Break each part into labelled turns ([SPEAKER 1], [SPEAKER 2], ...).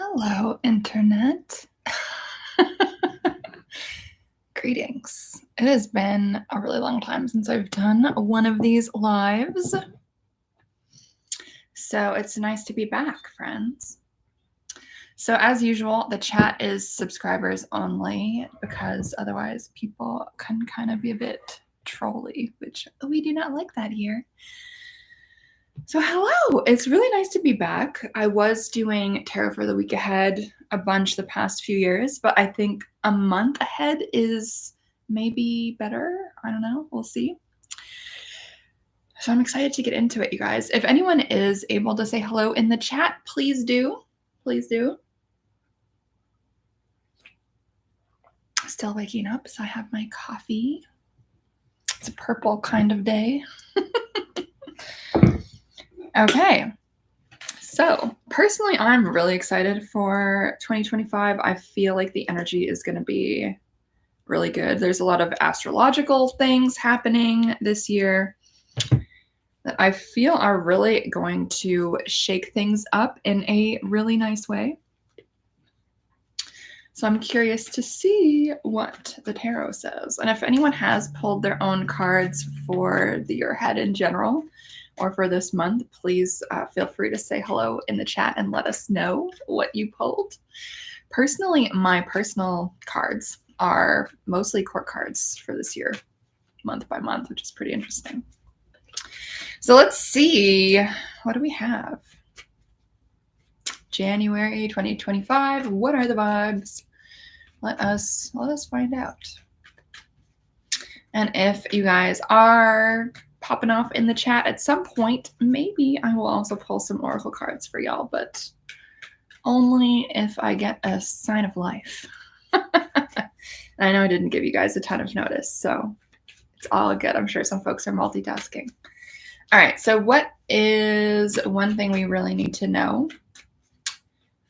[SPEAKER 1] Hello, Internet. Greetings. It has been a really long time since I've done one of these lives. So it's nice to be back, friends. So, as usual, the chat is subscribers only because otherwise people can kind of be a bit trolly, which we do not like that here. So, hello. It's really nice to be back. I was doing tarot for the week ahead a bunch the past few years, but I think a month ahead is maybe better. I don't know. We'll see. So, I'm excited to get into it, you guys. If anyone is able to say hello in the chat, please do. Please do. Still waking up, so I have my coffee. It's a purple kind of day. Okay. So, personally, I'm really excited for 2025. I feel like the energy is going to be really good. There's a lot of astrological things happening this year that I feel are really going to shake things up in a really nice way. So I'm curious to see what the tarot says. And if anyone has pulled their own cards for the year ahead in general, or for this month, please feel free to say hello in the chat and let us know what you pulled. Personally, my personal cards are mostly court cards for this year, month by month, which is pretty interesting. So let's see, what do we have? January 2025, what are the vibes? Let us find out. And if you guys are popping off in the chat at some point, maybe I will also pull some oracle cards for y'all, but only if I get a sign of life. I know I didn't give you guys a ton of notice, so it's all good. I'm sure some folks are multitasking. All right, so what is one thing we really need to know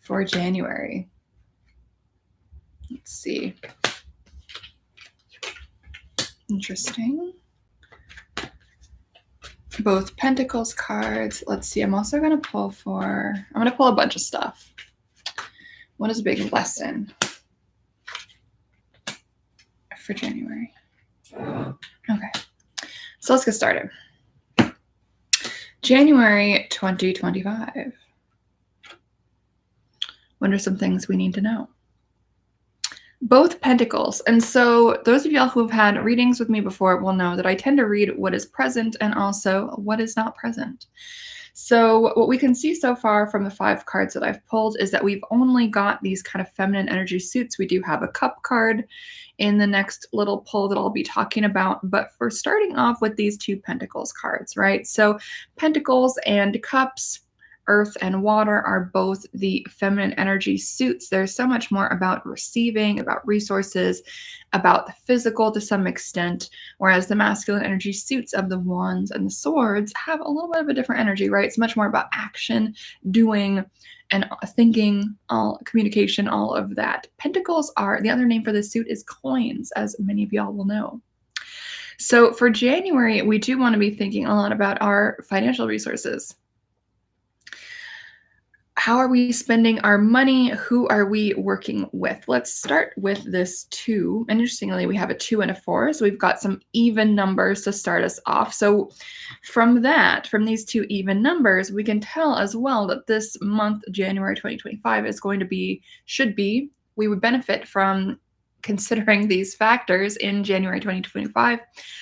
[SPEAKER 1] for January? Let's see. Interesting. Both Pentacles cards. Let's see. I'm also going to pull a bunch of stuff. What is a big lesson for January? Okay. So let's get started. January 2025. What are some things we need to know? Both Pentacles. And so those of y'all who have had readings with me before will know that I tend to read what is present and also what is not present. So what we can see so far from the 5 cards that I've pulled is that we've only got these kind of feminine energy suits. We do have a cup card in the next little pull that I'll be talking about, but for starting off with these 2 Pentacles cards, right? So Pentacles and cups, earth and water, are both the feminine energy suits. There's so much more about receiving, about resources, about the physical to some extent, whereas the masculine energy suits of the wands and the swords have a little bit of a different energy, right? It's much more about action, doing, and thinking, all communication, all of that. Pentacles are, the other name for this suit is coins, as many of y'all will know. So for January, we do want to be thinking a lot about our financial resources. How are we spending our money? Who are we working with? Let's start with this 2. Interestingly, we have a 2 and a 4, so we've got some even numbers to start us off. So from these 2 even numbers, we can tell as well that this month, January 2025, we would benefit from considering these factors in January 2025,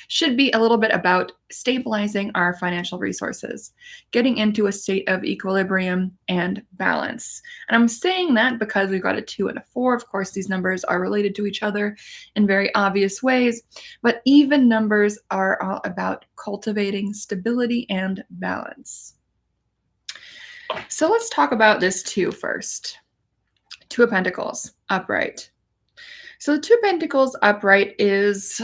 [SPEAKER 1] should be a little bit about stabilizing our financial resources, getting into a state of equilibrium and balance. And I'm saying that because we've got a 2 and a 4. Of course, these numbers are related to each other in very obvious ways, but even numbers are all about cultivating stability and balance. So let's talk about this 2 first. 2 of Pentacles, upright. So the 2 of Pentacles upright is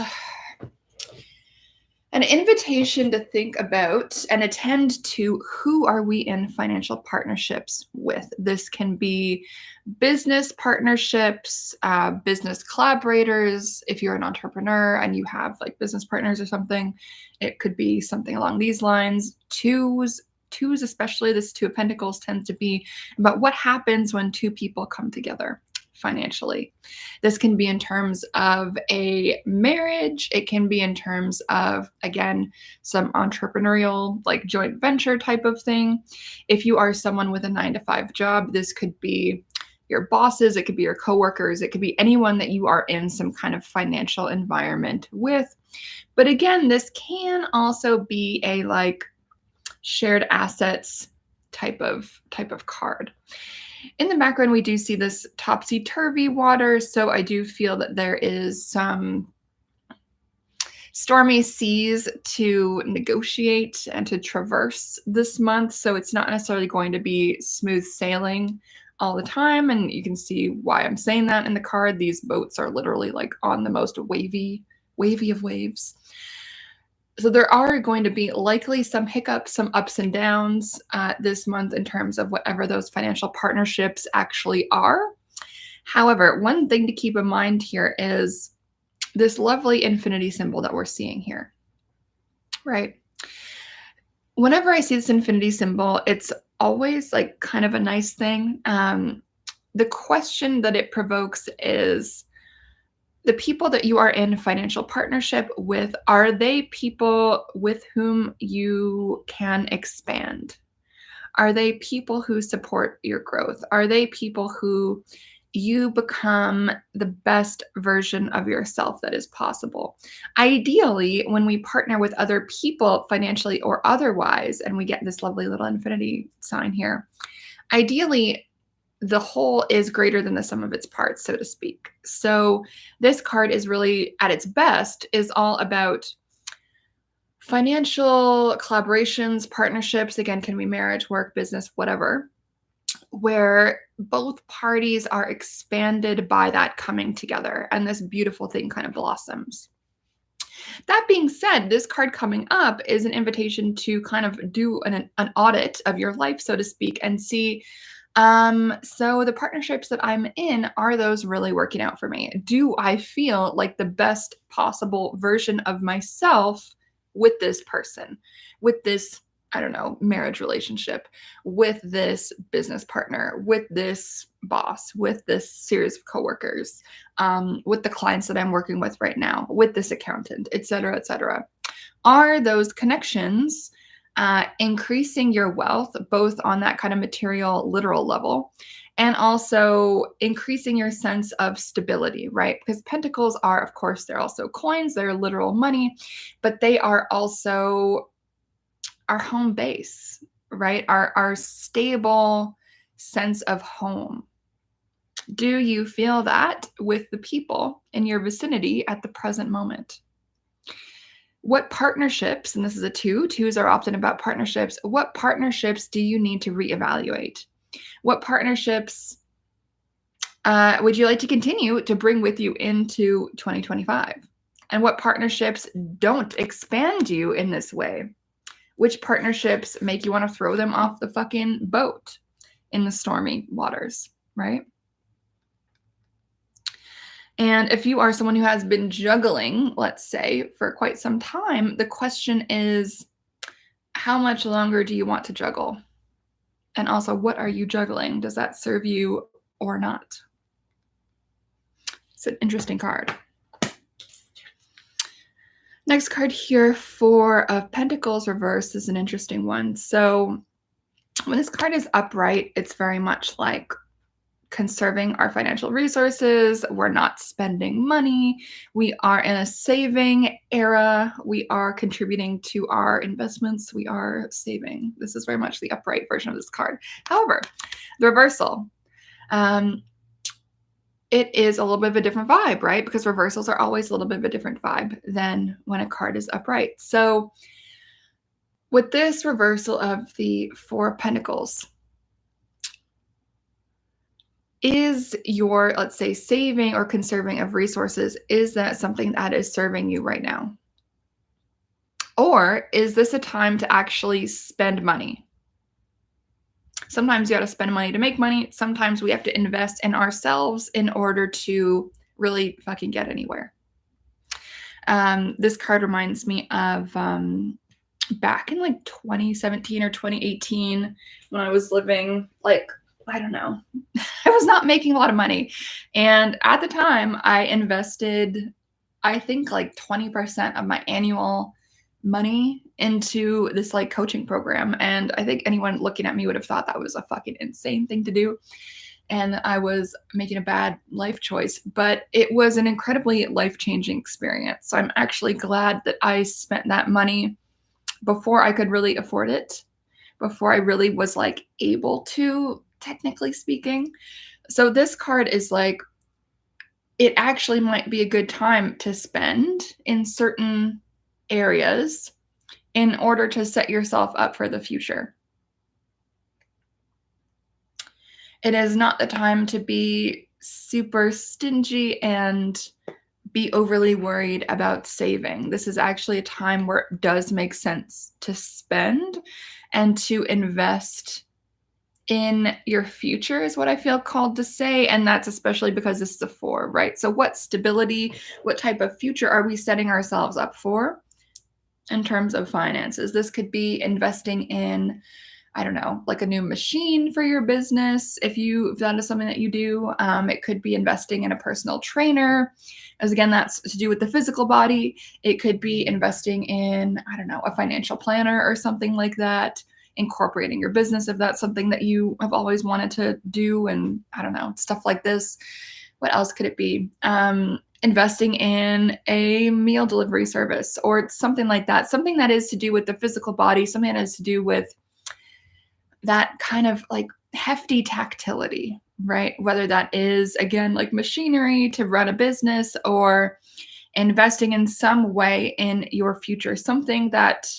[SPEAKER 1] an invitation to think about and attend to who are we in financial partnerships with. This can be business partnerships, business collaborators. If you're an entrepreneur and you have like business partners or something, it could be something along these lines. 2 twos, especially this Two of Pentacles, tends to be about what happens when two people come together financially. This can be in terms of a marriage. It can be in terms of, again, some entrepreneurial, like joint venture type of thing. If you are someone with a 9-to-5 job, this could be your bosses, it could be your coworkers, it could be anyone that you are in some kind of financial environment with. But again, this can also be a like shared assets type of card. In the background, we do see this topsy-turvy water, so I do feel that there is some stormy seas to negotiate and to traverse this month, so it's not necessarily going to be smooth sailing all the time, and you can see why I'm saying that in the card. These boats are literally like on the most wavy of waves. So there are going to be likely some hiccups, some ups and downs this month in terms of whatever those financial partnerships actually are. However, one thing to keep in mind here is this lovely infinity symbol that we're seeing here, right? Whenever I see this infinity symbol, it's always like kind of a nice thing. The question that it provokes is, the people that you are in financial partnership with, are they people with whom you can expand? Are they people who support your growth? Are they people who you become the best version of yourself that is possible? Ideally, when we partner with other people financially or otherwise, and we get this lovely little infinity sign here, ideally, the whole is greater than the sum of its parts, so to speak. So this card is really, at its best, is all about financial collaborations, partnerships, again, can be marriage, work, business, whatever, where both parties are expanded by that coming together, and this beautiful thing kind of blossoms. That being said, this card coming up is an invitation to kind of do an audit of your life, so to speak, and see, so the partnerships that I'm in, are those really working out for me? Do I feel like the best possible version of myself with this person, with this, I don't know, marriage relationship, with this business partner, with this boss, with this series of coworkers, with the clients that I'm working with right now, with this accountant, et cetera, et cetera? Are those connections increasing your wealth, both on that kind of material, literal level, and also increasing your sense of stability, right? Because pentacles are, of course, they're also coins, they're literal money, but they are also our home base, right? Our stable sense of home. Do you feel that with the people in your vicinity at the present moment? What partnerships, and this is a two, twos are often about partnerships, what partnerships do you need to reevaluate? What partnerships would you like to continue to bring with you into 2025? And what partnerships don't expand you in this way? Which partnerships make you want to throw them off the fucking boat in the stormy waters, right? And if you are someone who has been juggling, let's say, for quite some time, the question is, how much longer do you want to juggle? And also, what are you juggling? Does that serve you or not? It's an interesting card. Next card here, Four of Pentacles reverse, is an interesting one. So when this card is upright, it's very much like conserving our financial resources. We're not spending money. We are in a saving era. We are contributing to our investments. We are saving. This is very much the upright version of this card. However, the reversal, it is a little bit of a different vibe, right? Because reversals are always a little bit of a different vibe than when a card is upright. So with this reversal of the Four of Pentacles, is your, let's say, saving or conserving of resources, is that something that is serving you right now? Or is this a time to actually spend money? Sometimes you got to spend money to make money. Sometimes we have to invest in ourselves in order to really fucking get anywhere. This card reminds me of back in like 2017 or 2018 when I was living like, I don't know, I was not making a lot of money. And at the time, I invested, I think, like 20% of my annual money into this like coaching program. And I think anyone looking at me would have thought that was a fucking insane thing to do. And I was making a bad life choice, but it was an incredibly life-changing experience. So I'm actually glad that I spent that money before I could really afford it, before I really was like able to, technically speaking. So this card is like, it actually might be a good time to spend in certain areas in order to set yourself up for the future. It is not the time to be super stingy and be overly worried about saving. This is actually a time where it does make sense to spend and to invest in your future is what I feel called to say. And that's especially because this is a 4, right? So what stability, what type of future are we setting ourselves up for in terms of finances? This could be investing in, I don't know, like a new machine for your business. If that is something that you do, it could be investing in a personal trainer, as again, that's to do with the physical body. It could be investing in, I don't know, a financial planner or something like that, incorporating your business if that's something that you have always wanted to do, and I don't know, stuff like this. What else could it be? Investing in a meal delivery service or something like that, something that is to do with the physical body, something that is to do with that kind of like hefty tactility, right? Whether that is, again, like machinery to run a business or investing in some way in your future, something that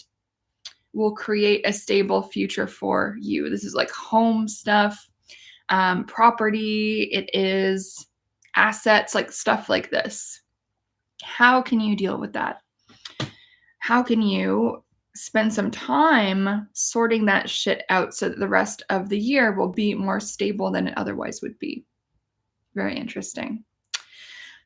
[SPEAKER 1] will create a stable future for you. This is like home stuff, property, it is assets, like stuff like this. How can you deal with that? How can you spend some time sorting that shit out so that the rest of the year will be more stable than it otherwise would be? Very interesting.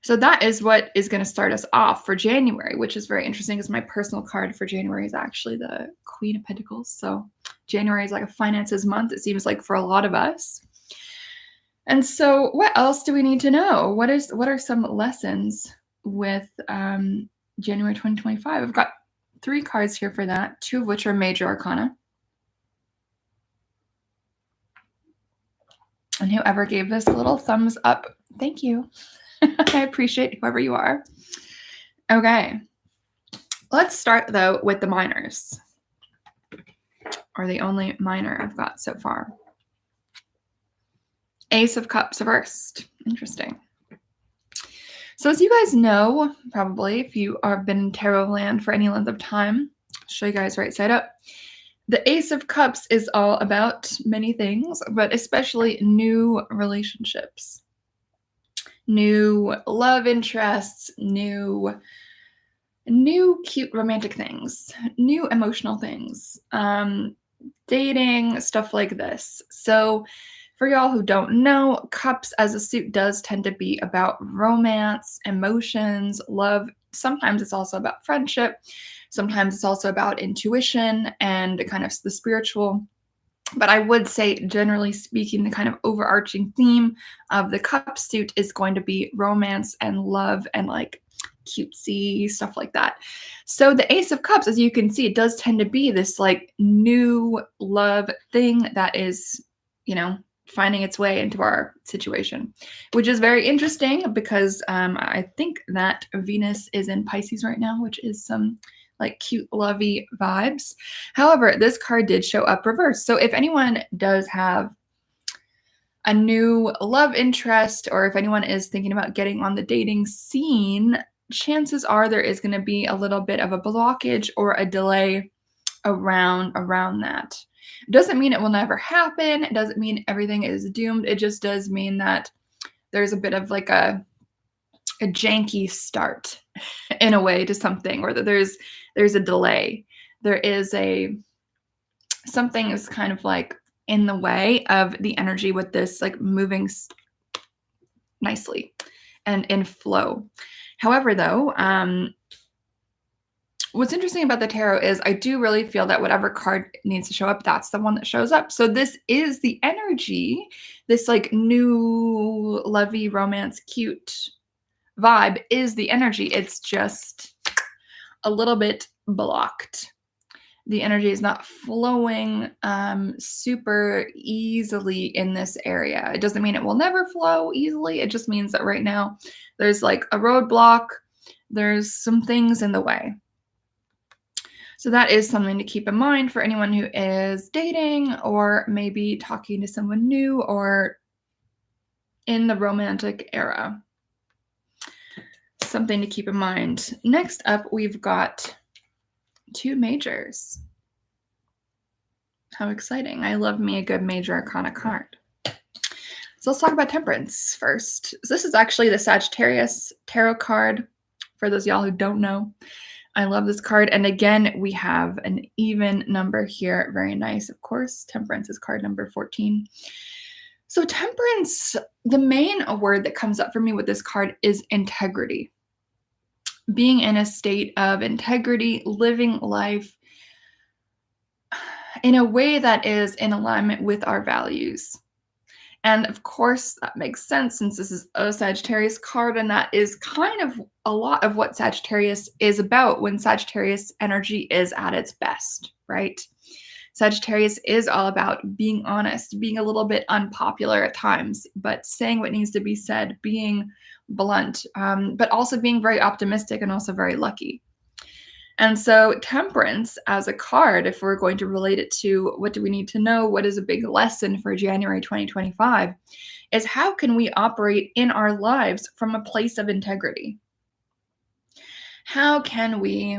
[SPEAKER 1] So that is what is going to start us off for January, which is very interesting because my personal card for January is actually the Queen of Pentacles. So January is like a finances month, it seems like, for a lot of us. And so what else do we need to know? What are some lessons with January 2025? I've got 3 cards here for that, 2 of which are major arcana. And whoever gave this a little thumbs up, thank you. I appreciate whoever you are. Okay. Let's start, though, with the minors, or the only minor I've got so far. Ace of Cups first. Interesting. So as you guys know, probably, if you have been in tarot land for any length of time, I'll show you guys right side up. The Ace of Cups is all about many things, but especially new relationships, new love interests, new cute romantic things, new emotional things, dating, stuff like this. So for y'all who don't know, Cups as a suit does tend to be about romance, emotions, love. Sometimes it's also about friendship. Sometimes it's also about intuition and kind of the spiritual. But I would say, generally speaking, the kind of overarching theme of the Cup suit is going to be romance and love and like cutesy stuff like that. So the Ace of Cups, as you can see, it does tend to be this like new love thing that is, finding its way into our situation, which is very interesting because I think that Venus is in Pisces right now, which is some like cute, lovey vibes. However, this card did show up reversed. So if anyone does have a new love interest, or if anyone is thinking about getting on the dating scene, chances are there is going to be a little bit of a blockage or a delay around that. It doesn't mean it will never happen. It doesn't mean everything is doomed. It just does mean that there's a bit of like a janky start in a way to something, or that there's a delay. There is something is kind of like in the way of the energy with this, like moving nicely and in flow. However, though, What's interesting about the tarot is I do really feel that whatever card needs to show up, that's the one that shows up. So this is the energy, this like new lovey romance cute vibe is the energy. It's just a little bit blocked. The energy is not flowing super easily in this area. It doesn't mean it will never flow easily. It just means that right now there's like a roadblock. There's some things in the way. So that is something to keep in mind for anyone who is dating or maybe talking to someone new or in the romantic era. Something to keep in mind. Next up, we've got 2 majors. How exciting. I love me a good major arcana card. So let's talk about Temperance first. So this is actually the Sagittarius tarot card for those of y'all who don't know. I love this card. And again, we have an even number here. Very nice, of course. Temperance is card number 14. So Temperance, the main word that comes up for me with this card is integrity. Being in a state of integrity, living life in a way that is in alignment with our values. And of course, that makes sense since this is a Sagittarius card, and that is kind of a lot of what Sagittarius is about when Sagittarius energy is at its best, right? Sagittarius is all about being honest, being a little bit unpopular at times, but saying what needs to be said, being blunt, but also being very optimistic and also very lucky. And so Temperance as a card, if we're going to relate it to what do we need to know, what is a big lesson for January 2025, is how can we operate in our lives from a place of integrity? How can we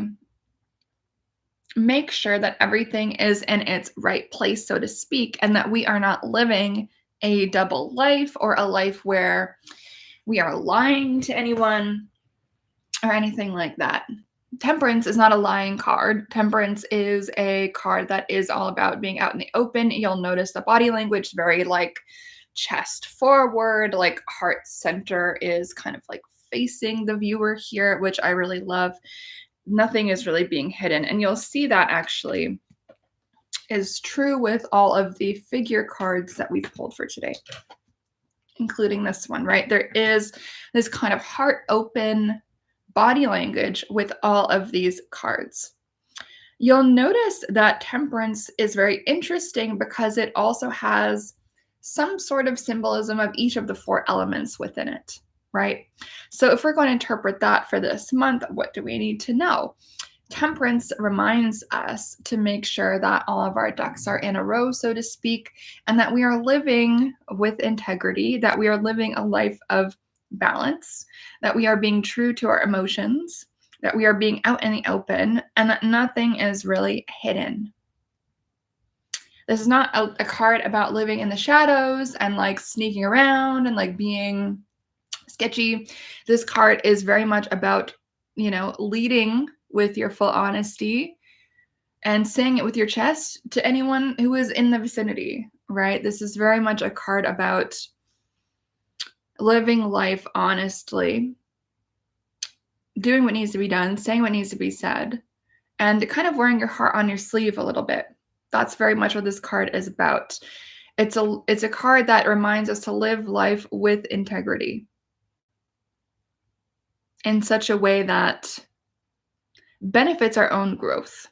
[SPEAKER 1] make sure that everything is in its right place, so to speak, and that we are not living a double life or a life where we are lying to anyone or anything like that? Temperance is not a lying card. Temperance is a card that is all about being out in the open. You'll notice the body language very like chest forward, like heart center is kind of like facing the viewer here, which I really love. Nothing is really being hidden. And you'll see that actually is true with all of the figure cards that we've pulled for today, including this one, right? There is this kind of heart open body language with all of these cards. You'll notice that Temperance is very interesting because it also has some sort of symbolism of each of the 4 elements within it, right? So if we're going to interpret that for this month, what do we need to know? Temperance reminds us to make sure that all of our ducks are in a row, so to speak, and that we are living with integrity, that we are living a life of balance, that we are being true to our emotions, that we are being out in the open, and that nothing is really hidden. This is not a card about living in the shadows and like sneaking around and like being sketchy. This card is very much about, leading with your full honesty and saying it with your chest to anyone who is in the vicinity, right? This is very much a card about living life honestly, doing what needs to be done, saying what needs to be said, and kind of wearing your heart on your sleeve a little bit. That's very much what this card is about. It's a card that reminds us to live life with integrity in such a way that benefits our own growth.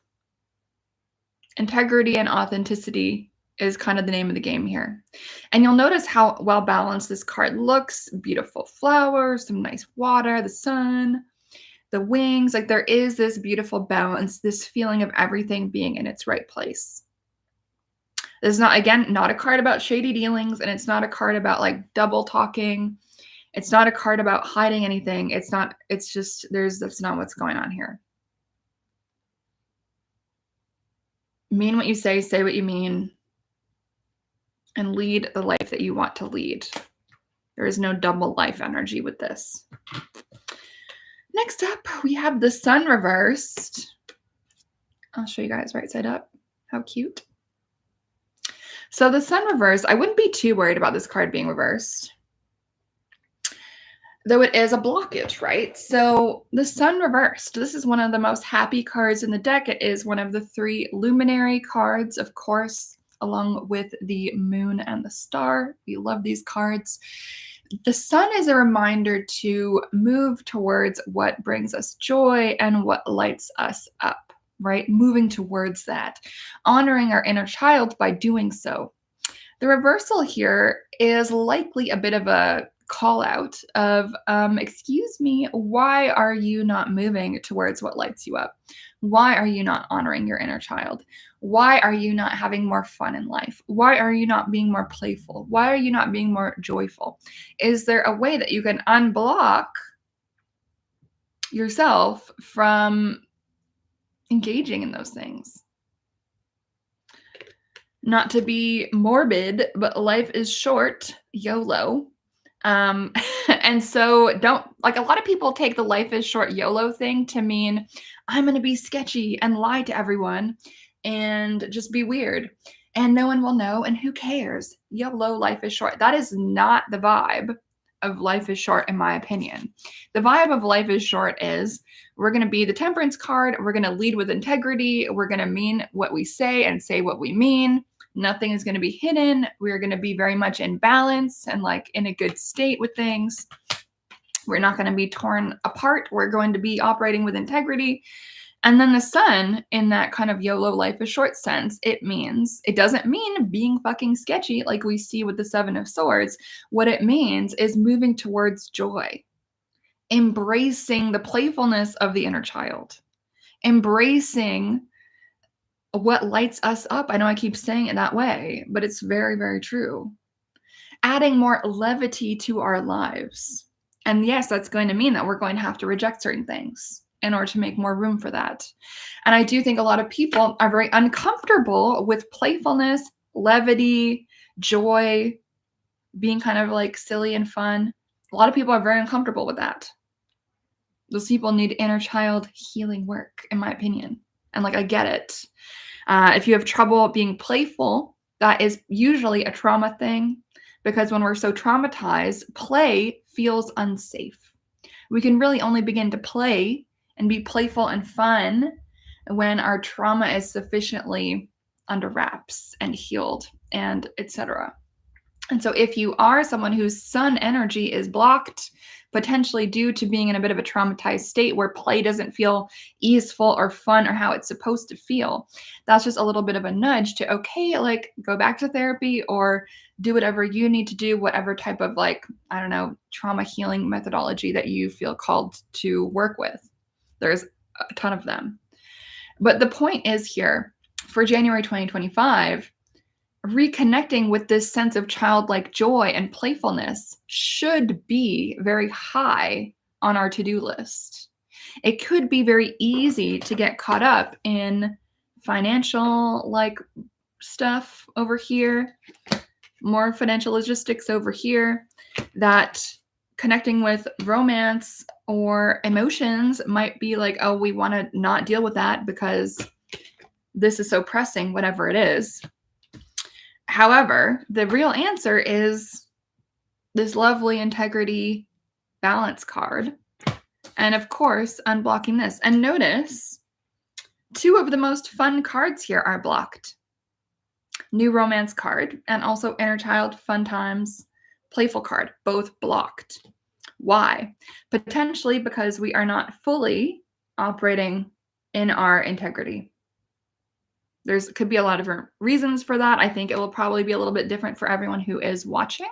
[SPEAKER 1] Integrity and authenticity is kind of the name of the game here. And you'll notice how well balanced this card looks. Beautiful flowers, some nice water, the sun, the wings. Like there is this beautiful balance, this feeling of everything being in its right place. This is not, again, not a card about shady dealings, and it's not a card about like double talking. It's not a card about hiding anything. That's not what's going on here. Mean what you say what you mean, and lead the life that you want to lead. There is no double life energy with this. Next up, we have the sun reversed. I'll show you guys right side up. How cute. So the sun reversed, I wouldn't be too worried about this card being reversed. though it is a blockage, right? So the sun reversed. This is one of the most happy cards in the deck. It is one of the 3 luminary cards, of course, along with the moon and the star. We love these cards. The sun is a reminder to move towards what brings us joy and what lights us up, right? Moving towards that, honoring our inner child by doing so. The reversal here is likely a bit of a call out of, excuse me, why are you not moving towards what lights you up? Why are you not honoring your inner child? Why are you not having more fun in life? Why are you not being more playful? Why are you not being more joyful? Is there a way that you can unblock yourself from engaging in those things? Not to be morbid, but life is short, YOLO. And so don't like a lot of people take the life is short YOLO thing to mean I'm going to be sketchy and lie to everyone and just be weird and no one will know and who cares? YOLO, life is short. That is not the vibe of life is short, in my opinion. The vibe of life is short is we're going to be the temperance card. We're going to lead with integrity. We're going to mean what we say and say what we mean. Nothing is going to be hidden. We're going to be very much in balance and like in a good state with things. We're not going to be torn apart. We're going to be operating with integrity. And then the sun, in that kind of YOLO life is short sense, it doesn't mean being fucking sketchy like we see with the 7 of Swords. What it means is moving towards joy, embracing the playfulness of the inner child, embracing what lights us up. I know I keep saying it that way, but it's very, very true. Adding more levity to our lives. And yes, that's going to mean that we're going to have to reject certain things in order to make more room for that. And I do think a lot of people are very uncomfortable with playfulness, levity, joy, being kind of like silly and fun. A lot of people are very uncomfortable with that. Those people need inner child healing work, in my opinion. And like, I get it. If you have trouble being playful, that is usually a trauma thing, because when we're so traumatized, play feels unsafe. We can really only begin to play and be playful and fun when our trauma is sufficiently under wraps and healed and etc. And so if you are someone whose sun energy is blocked, potentially due to being in a bit of a traumatized state where play doesn't feel easeful or fun or how it's supposed to feel, that's just a little bit of a nudge to, okay, like go back to therapy or do whatever you need to do, whatever type of like, I don't know, trauma healing methodology that you feel called to work with. There's a ton of them. But the point is here, for January 2025, reconnecting with this sense of childlike joy and playfulness should be very high on our to-do list. It could be very easy to get caught up in financial like stuff over here, more financial logistics over here, that connecting with romance or emotions might be like, oh, we want to not deal with that because this is so pressing, whatever it is. However, the real answer is this lovely integrity balance card. And of course, unblocking this. And notice 2 of the most fun cards here are blocked. New romance card and also inner child fun times playful card, both blocked. Why? Potentially because we are not fully operating in our integrity. Could be a lot of different reasons for that. I think it will probably be a little bit different for everyone who is watching,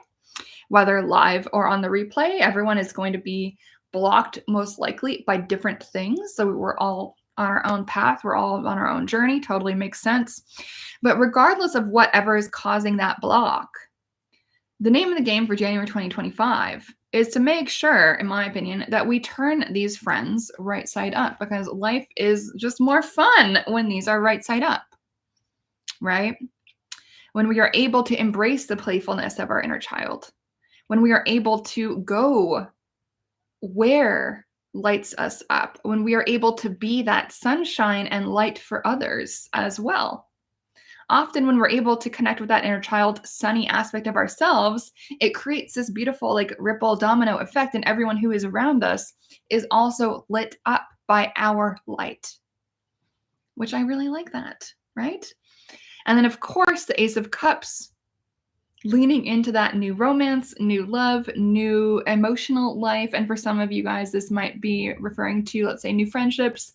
[SPEAKER 1] whether live or on the replay. Everyone is going to be blocked most likely by different things. So we're all on our own path. We're all on our own journey. Totally makes sense. But regardless of whatever is causing that block, the name of the game for January 2025 is to make sure, in my opinion, that we turn these friends right side up, because life is just more fun when these are right side up. Right? When we are able to embrace the playfulness of our inner child, when we are able to go where lights us up, when we are able to be that sunshine and light for others as well. often when we're able to connect with that inner child, sunny aspect of ourselves, it creates this beautiful like ripple domino effect, and everyone who is around us is also lit up by our light, which I really like that, right? And then of course the Ace of Cups, leaning into that new romance, new love, new emotional life. And for some of you guys, this might be referring to, let's say, new friendships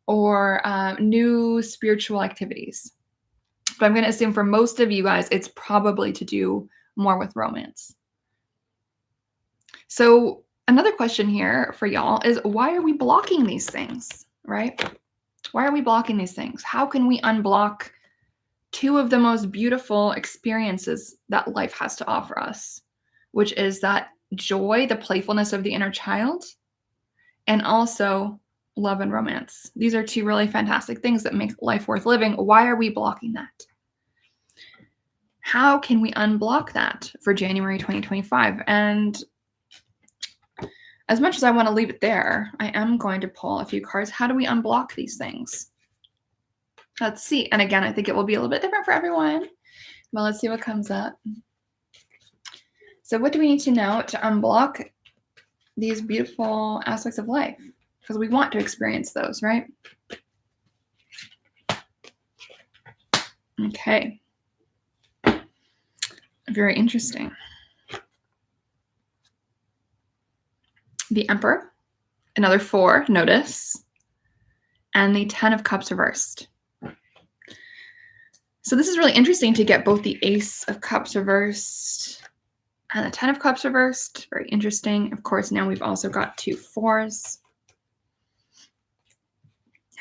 [SPEAKER 1] or new spiritual activities. But I'm going to assume for most of you guys, it's probably to do more with romance. So another question here for y'all is, why are we blocking these things, right? Why are we blocking these things? How can we unblock two of the most beautiful experiences that life has to offer us, which is that joy, the playfulness of the inner child, and also love and romance? These are two really fantastic things that make life worth living. Why are we blocking that? How can we unblock that for January 2025? And as much as I want to leave it there, I am going to pull a few cards. How do we unblock these things? Let's see. And again, I think it will be a little bit different for everyone. Well, let's see what comes up. So what do we need to know to unblock these beautiful aspects of life? Because we want to experience those, right? Okay. Very interesting. The Emperor, another 4, notice, and the 10 of Cups reversed. So this is really interesting to get both the Ace of Cups reversed and the 10 of Cups reversed. Very interesting. Of course, now we've also got 2 4s.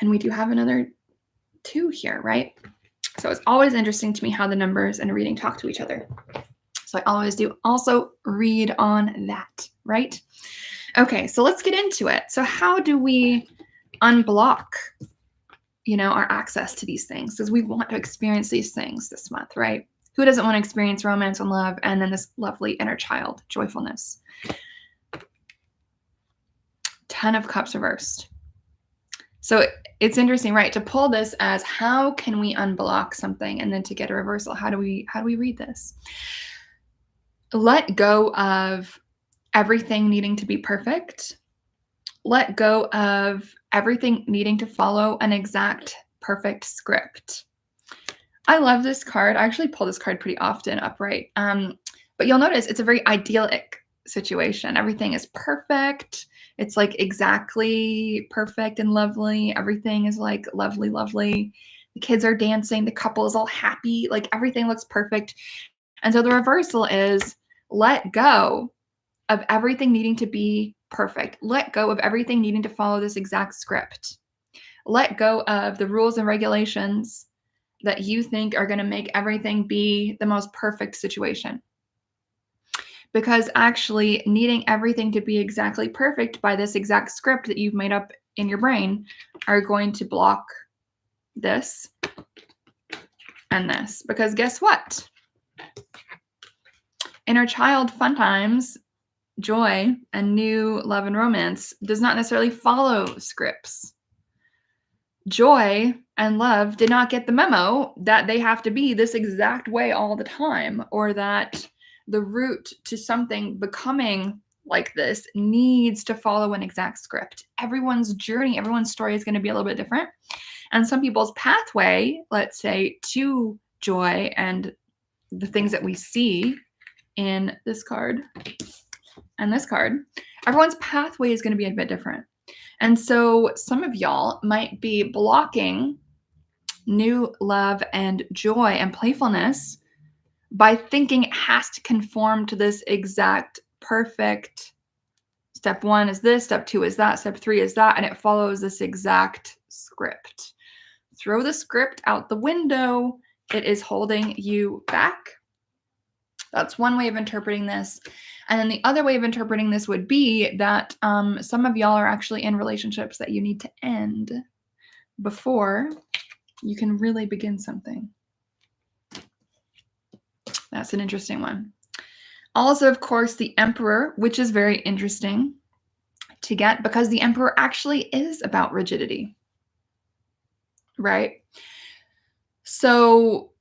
[SPEAKER 1] And we do have another 2 here, right? So it's always interesting to me how the numbers and reading talk to each other. So I always do also read on that, right? Okay, so let's get into it. So how do we unblock, our access to these things? Because we want to experience these things this month, right? Who doesn't want to experience romance and love and then this lovely inner child joyfulness? 10 of Cups reversed. So it's interesting, right? To pull this as how can we unblock something, and then to get a reversal, how do we read this? Let go of everything needing to be perfect. Let go of everything needing to follow an exact perfect script. I love this card. I actually pull this card pretty often upright. But you'll notice it's a very idyllic situation. Everything is perfect. It's like exactly perfect and lovely. Everything is like lovely, lovely. The kids are dancing. The couple is all happy. Like everything looks perfect. And so the reversal is let go of everything needing to be perfect. Let go of everything needing to follow this exact script. Let go of the rules and regulations that you think are going to make everything be the most perfect situation. Because actually needing everything to be exactly perfect by this exact script that you've made up in your brain are going to block this and this. Because guess what? Inner child fun times, joy, and new love and romance does not necessarily follow scripts. Joy and love did not get the memo that they have to be this exact way all the time, or that the route to something becoming like this needs to follow an exact script. Everyone's journey, everyone's story is going to be a little bit different. And some people's pathway, let's say, to joy and the things that we see in this card and this card, everyone's pathway is going to be a bit different. And so some of y'all might be blocking new love and joy and playfulness by thinking it has to conform to this exact perfect step 1 is this, step 2 is that, step 3 is that, and it follows this exact script. Throw the script out the window. It is holding you back. That's one way of interpreting this. And then the other way of interpreting this would be that some of y'all are actually in relationships that you need to end before you can really begin something. That's an interesting one. Also, of course, the Emperor, which is very interesting to get because the Emperor actually is about rigidity, right? So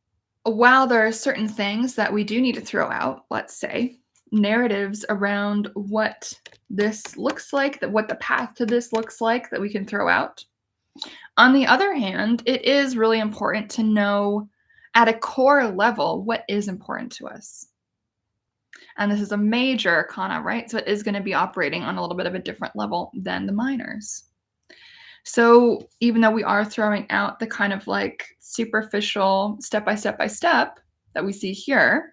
[SPEAKER 1] while there are certain things that we do need to throw out, let's say, narratives around what this looks like, that what the path to this looks like that we can throw out. On the other hand, it is really important to know at a core level what is important to us. And this is a major arcana, right? So it is going to be operating on a little bit of a different level than the minors. So even though we are throwing out the kind of like superficial step by step that we see here,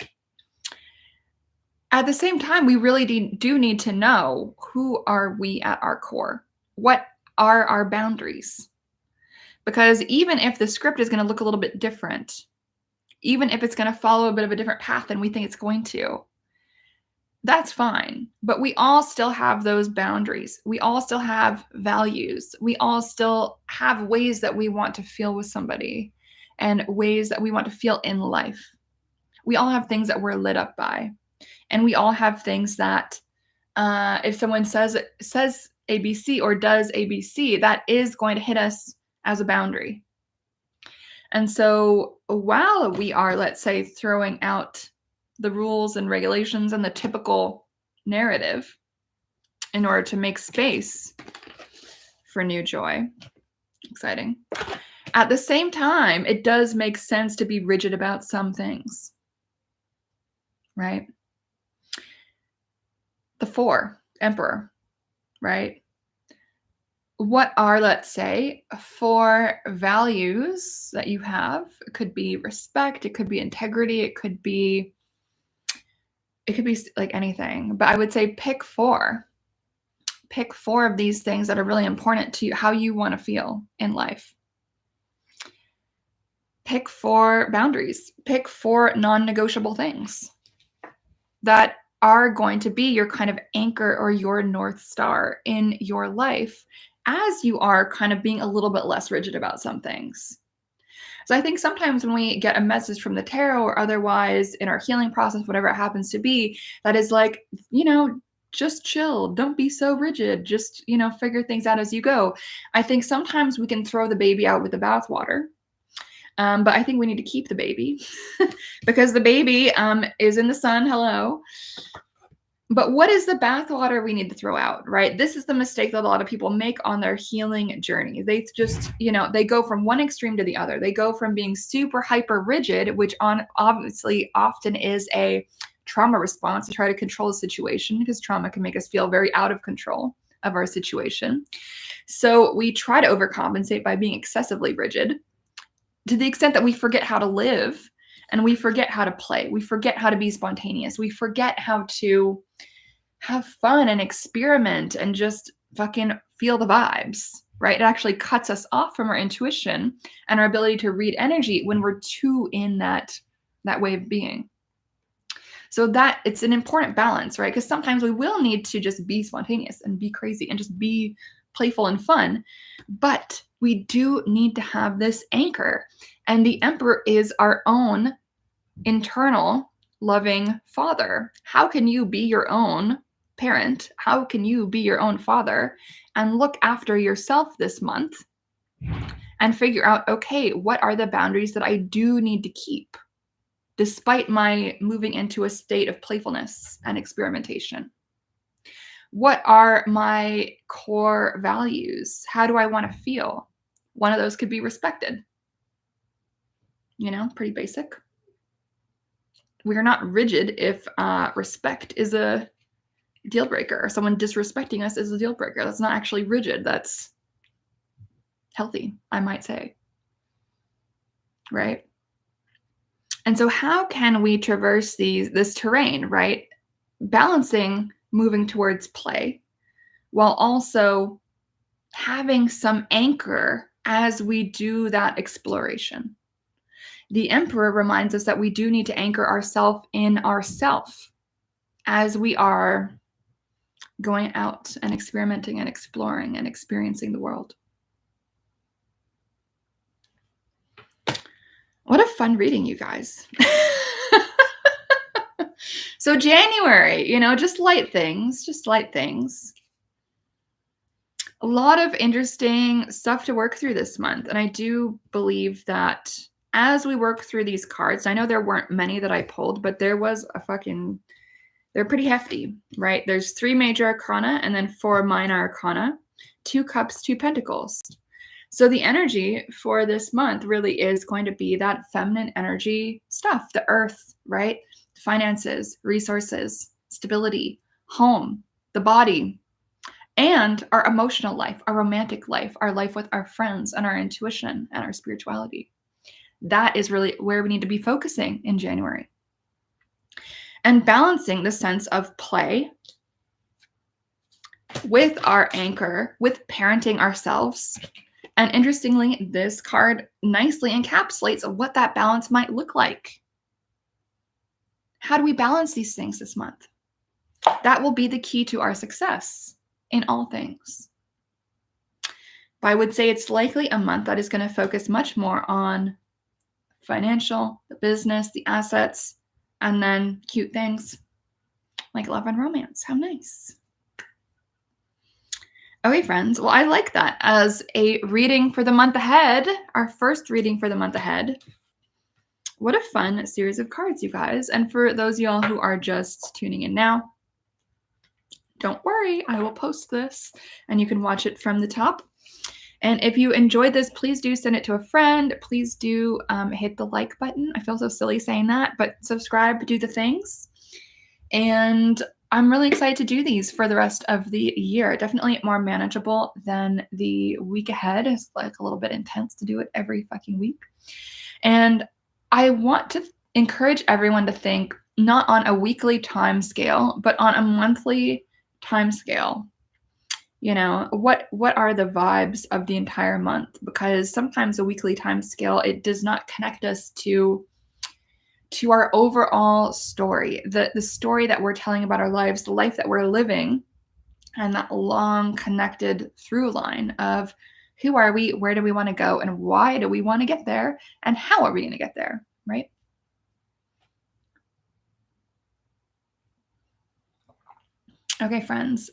[SPEAKER 1] at the same time, we really do need to know, who are we at our core? What are our boundaries? Because even if the script is going to look a little bit different, even if it's going to follow a bit of a different path than we think it's going to, that's fine. But we all still have those boundaries. We all still have values. We all still have ways that we want to feel with somebody and ways that we want to feel in life. We all have things that we're lit up by. And we all have things that if someone says ABC or does ABC, that is going to hit us as a boundary. And so while we are, let's say, throwing out the rules and regulations and the typical narrative in order to make space for new joy, exciting, at the same time, it does make sense to be rigid about some things, right? The 4, Emperor, right? What are, let's say, 4 values that you have? It could be respect, it could be integrity, it could be like anything. But I would say pick 4. Pick 4 of these things that are really important to you, how you want to feel in life. Pick 4 boundaries. Pick 4 non-negotiable things that are going to be your kind of anchor or your North Star in your life as you are kind of being a little bit less rigid about some things. So I think sometimes when we get a message from the tarot or otherwise in our healing process, whatever it happens to be, that is like, just chill. Don't be so rigid. Just, figure things out as you go. I think sometimes we can throw the baby out with the bathwater. But I think we need to keep the baby because the baby is in the sun. Hello. But what is the bathwater we need to throw out, right? This is the mistake that a lot of people make on their healing journey. They just, they go from one extreme to the other. They go from being super hyper rigid, which obviously often is a trauma response to try to control the situation, because trauma can make us feel very out of control of our situation. So we try to overcompensate by being excessively rigid, to the extent that we forget how to live and we forget how to play. We forget how to be spontaneous. We forget how to have fun and experiment and just fucking feel the vibes, right? It actually cuts us off from our intuition and our ability to read energy when we're too in that way of being. So that it's an important balance, right? Because sometimes we will need to just be spontaneous and be crazy and just be playful and fun. But we do need to have this anchor. And the Emperor is our own internal loving father. How can you be your own parent? How can you be your own father and look after yourself this month and figure out, okay, what are the boundaries that I do need to keep despite my moving into a state of playfulness and experimentation? What are my core values? How do I want to feel? One of those could be respected. Pretty basic. We're not rigid if respect is a deal breaker, or someone disrespecting us is a deal breaker. That's not actually rigid. That's healthy, I might say. Right? And so how can we traverse this terrain, right? Balancing moving towards play while also having some anchor as we do that exploration. The Emperor reminds us that we do need to anchor ourselves in ourself as we are going out and experimenting and exploring and experiencing the world. What a fun reading, you guys. So January, just light things. A lot of interesting stuff to work through this month. And I do believe that as we work through these cards, I know there weren't many that I pulled, but there was they're pretty hefty, right? There's 3 major arcana and then 4 minor arcana, 2 cups, 2 pentacles. So the energy for this month really is going to be that feminine energy stuff, the earth, right? Finances, resources, stability, home, the body, and our emotional life, our romantic life, our life with our friends, and our intuition and our spirituality. That is really where we need to be focusing in January. And balancing the sense of play with our anchor, with parenting ourselves. And interestingly, this card nicely encapsulates what that balance might look like. How do we balance these things this month? That will be the key to our success in all things. But I would say it's likely a month that is going to focus much more on financial, the business, the assets, and then cute things like love and romance. How nice. Okay, friends. Well, I like that as a reading for the month ahead, our first reading for the month ahead. What a fun series of cards, you guys. And for those of y'all who are just tuning in now, don't worry, I will post this and you can watch it from the top. And if you enjoyed this, please do send it to a friend. Please do hit the like button. I feel so silly saying that, but subscribe, do the things. And I'm really excited to do these for the rest of the year. Definitely more manageable than the week ahead. It's like a little bit intense to do it every fucking week. And I want to encourage everyone to think not on a weekly time scale, but on a monthly time scale. You know, what are the vibes of the entire month? Because sometimes a weekly time scale, it does not connect us to our overall story, the story that we're telling about our lives, the life that we're living, and that long connected through line of who are we, where do we want to go, and why do we want to get there, and how are we going to get there, right? Okay, friends.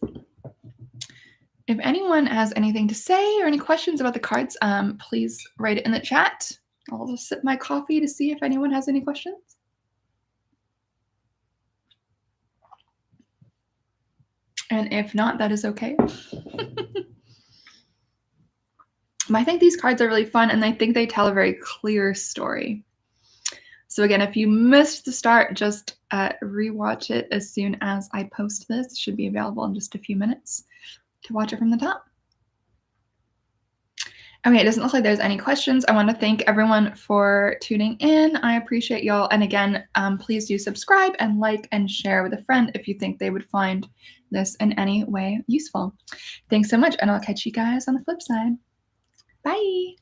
[SPEAKER 1] If anyone has anything to say or any questions about the cards, please write it in the chat. I'll just sip my coffee to see if anyone has any questions. And if not, that is okay. I think these cards are really fun, and I think they tell a very clear story. So again, if you missed the start, just rewatch it as soon as I post this. It should be available in just a few minutes to watch it from the top. Okay, it doesn't look like there's any questions. I want to thank everyone for tuning in. I appreciate y'all. And again, please do subscribe and like and share with a friend if you think they would find this in any way useful. Thanks so much, and I'll catch you guys on the flip side. Bye.